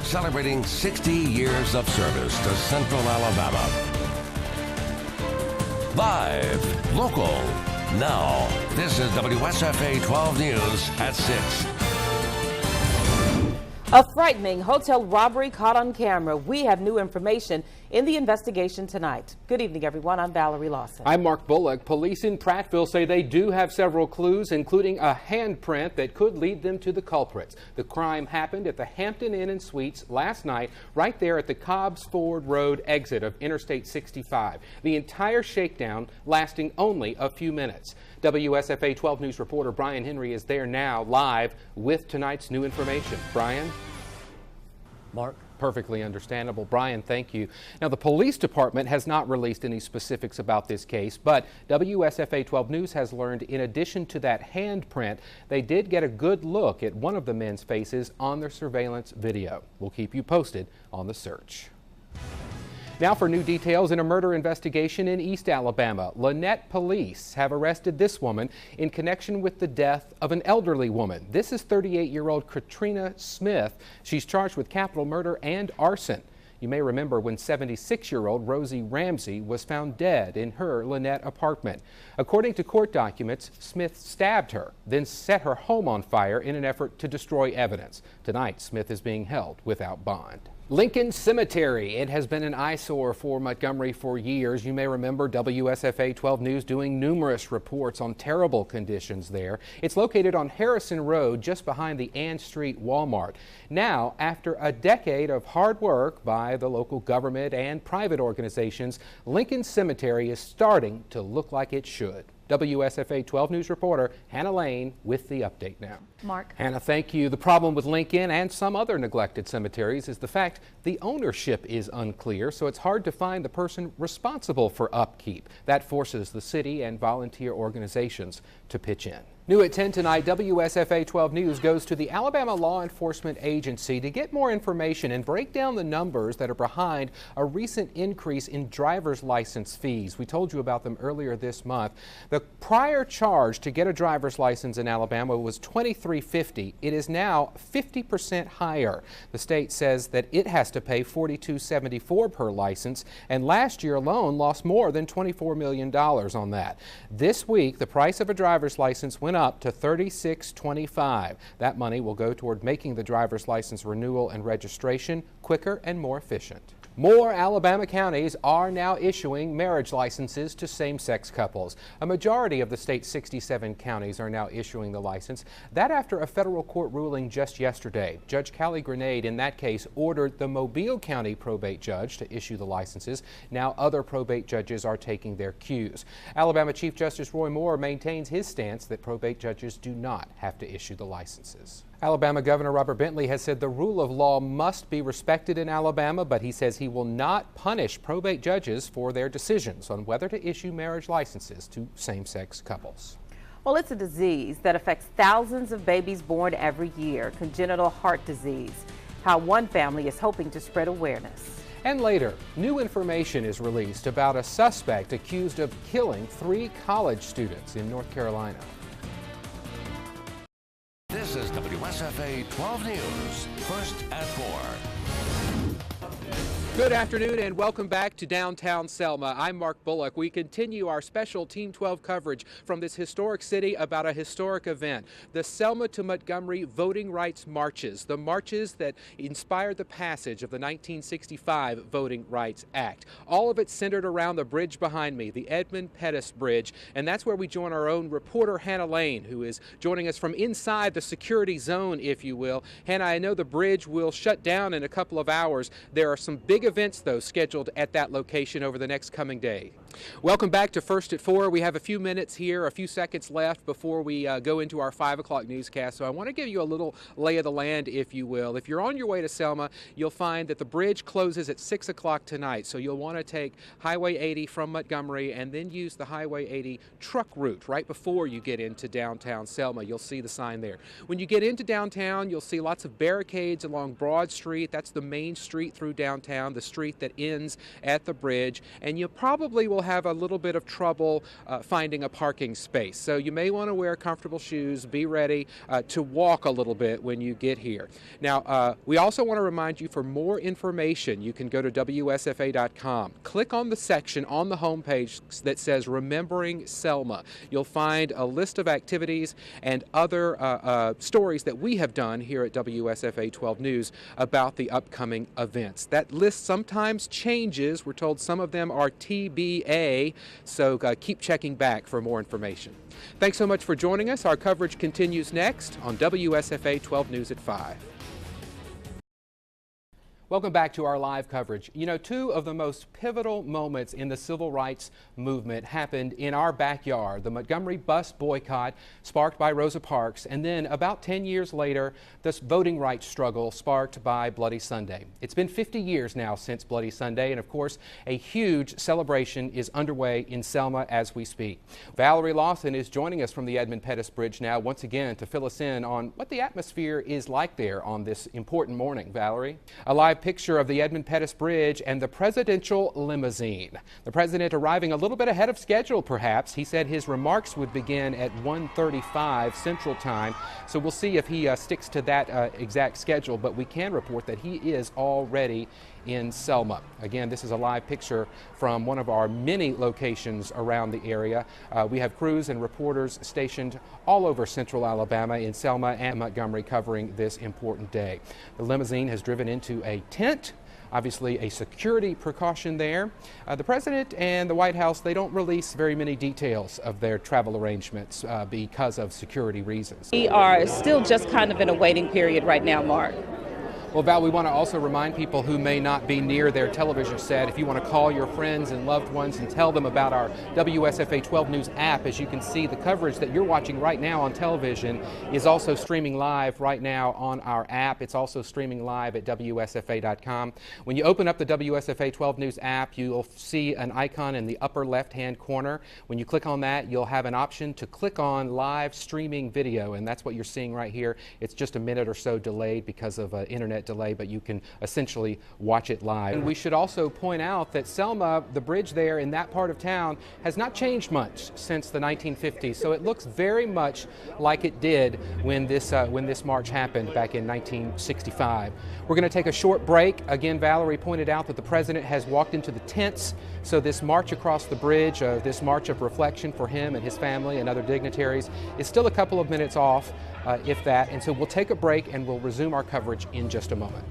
celebrating 60 years of service to Central Alabama. Live, local. Now, this is WSFA 12 News at 6. A frightening hotel robbery caught on camera. We have new information in the investigation tonight. Good evening, everyone. I'm Valerie Lawson. I'm Mark Bullock. Police in Prattville say they do have several clues, including a handprint that could lead them to the culprits. The crime happened at the Hampton Inn and Suites last night, right there at the Cobbs Ford Road exit of Interstate 65. The entire shakedown lasting only a few minutes. WSFA 12 News reporter Brian Henry is there now, live with tonight's new information. Brian? Mark? Perfectly understandable. Brian, thank you. Now, the police department has not released any specifics about this case, but WSFA 12 News has learned in addition to that handprint, they did get a good look at one of the men's faces on their surveillance video. We'll keep you posted on the search. Now for new details in a murder investigation in East Alabama. Lanett police have arrested this woman in connection with the death of an elderly woman. This is 38-year-old Katrina Smith. She's charged with capital murder and arson. You may remember when 76-year-old Rosie Ramsey was found dead in her Lanett apartment. According to court documents, Smith stabbed her, then set her home on fire in an effort to destroy evidence. Tonight, Smith is being held without bond. Lincoln Cemetery. It has been an eyesore for Montgomery for years. You may remember WSFA 12 News doing numerous reports on terrible conditions there. It's located on Harrison Road, just behind the Ann Street Walmart. Now, after a decade of hard work by the local government and private organizations, Lincoln Cemetery is starting to look like it should. WSFA 12 News reporter Hannah Lane with the update now. Mark. Hannah, thank you. The problem with Lincoln and some other neglected cemeteries is the fact the ownership is unclear, so it's hard to find the person responsible for upkeep. That forces the city and volunteer organizations to pitch in. New at 10 tonight, WSFA 12 News goes to the Alabama Law Enforcement Agency to get more information and break down the numbers that are behind a recent increase in driver's license fees. We told you about them earlier this month. The prior charge to get a driver's license in Alabama was $23.50. It is now 50% higher. The state says that it has to pay $42.74 per license, and last year alone lost more than $24 million on that. This week, the price of a driver's license went up to $36.25. That money will go toward making the driver's license renewal and registration quicker and more efficient. More Alabama counties are now issuing marriage licenses to same-sex couples. A majority of the state's 67 counties are now issuing the license. That after a federal court ruling just yesterday. Judge Callie Grenade in that case ordered the Mobile County probate judge to issue the licenses. Now other probate judges are taking their cues. Alabama Chief Justice Roy Moore maintains his stance that probate judges do not have to issue the licenses. Alabama Governor Robert Bentley has said the rule of law must be respected in Alabama, but he says he will not punish probate judges for their decisions on whether to issue marriage licenses to same-sex couples. Well, it's a disease that affects thousands of babies born every year, congenital heart disease. How one family is hoping to spread awareness. And later, new information is released about a suspect accused of killing 3 college students in North Carolina. This is WSFA 12 News, first at 4. Good afternoon and welcome back to downtown Selma. I'm Mark Bullock. We continue our special Team 12 coverage from this historic city about a historic event, the Selma to Montgomery Voting Rights Marches, the marches that inspired the passage of the 1965 Voting Rights Act. All of it centered around the bridge behind me, the Edmund Pettus Bridge, and that's where we join our own reporter Hannah Lane, who is joining us from inside the security zone, if you will. Hannah, I know the bridge will shut down in a couple of hours. There are some big events, though, scheduled at that location over the next coming day. Welcome back to First at 4. We have a few minutes here, a few seconds left before we go into our 5 o'clock newscast. So I want to give you a little lay of the land, if you will. If you're on your way to Selma, you'll find that the bridge closes at 6 o'clock tonight. So you'll want to take Highway 80 from Montgomery and then use the Highway 80 truck route right before you get into downtown Selma. You'll see the sign there. When you get into downtown, you'll see lots of barricades along Broad Street. That's the main street through downtown. the street that ends at the bridge, and you probably will have a little bit of trouble finding a parking space. So you may want to wear comfortable shoes, be ready to walk a little bit when you get here. Now, we also want to remind you, for more information, you can go to WSFA.com. Click on the section on the homepage that says Remembering Selma. You'll find a list of activities and other stories that we have done here at WSFA 12 News about the upcoming events. That list sometimes changes. We're told some of them are TBA, so keep checking back for more information. Thanks so much for joining us. Our coverage continues next on WSFA 12 News at 5. Welcome back to our live coverage. You know, two of the most pivotal moments in the civil rights movement happened in our backyard. The Montgomery bus boycott, sparked by Rosa Parks, and then about 10 years later, this voting rights struggle sparked by Bloody Sunday. It's been 50 years now since Bloody Sunday, and of course, a huge celebration is underway in Selma as we speak. Valerie Lawson is joining us from the Edmund Pettus Bridge now once again to fill us in on what the atmosphere is like there on this important morning. Valerie, a live picture of the Edmund Pettus Bridge and the presidential limousine. The president arriving a little bit ahead of schedule, perhaps. He said his remarks would begin at 1:35 Central Time, so we'll see if he sticks to that exact schedule, but we can report that he is already in Selma. Again, this is a live picture from one of our many locations around the area. We have crews and reporters stationed all over central Alabama, in Selma and Montgomery, covering this important day. The limousine has driven into a tent. Obviously a security precaution there. The president and the White House, they don't release very many details of their travel arrangements because of security reasons. We are still just kind of in a waiting period right now, Mark. Well, Val, we want to also remind people who may not be near their television set, if you want to call your friends and loved ones and tell them about our WSFA 12 News app. As you can see, the coverage that you're watching right now on television is also streaming live right now on our app. It's also streaming live at WSFA.com. When you open up the WSFA 12 News app, you'll see an icon in the upper left-hand corner. When you click on that, you'll have an option to click on live streaming video, and that's what you're seeing right here. It's just a minute or so delayed because of internet delay, but you can essentially watch it live. And we should also point out that Selma, the bridge there in that part of town, has not changed much since the 1950s, so it looks very much like it did when this march happened back in 1965. We're going to take a short break. Again, Valerie pointed out that the president has walked into the tents, so this march across the bridge, this march of reflection for him and his family and other dignitaries, is still a couple of minutes off, if that, and so we'll take a break and we'll resume our coverage in just a moment.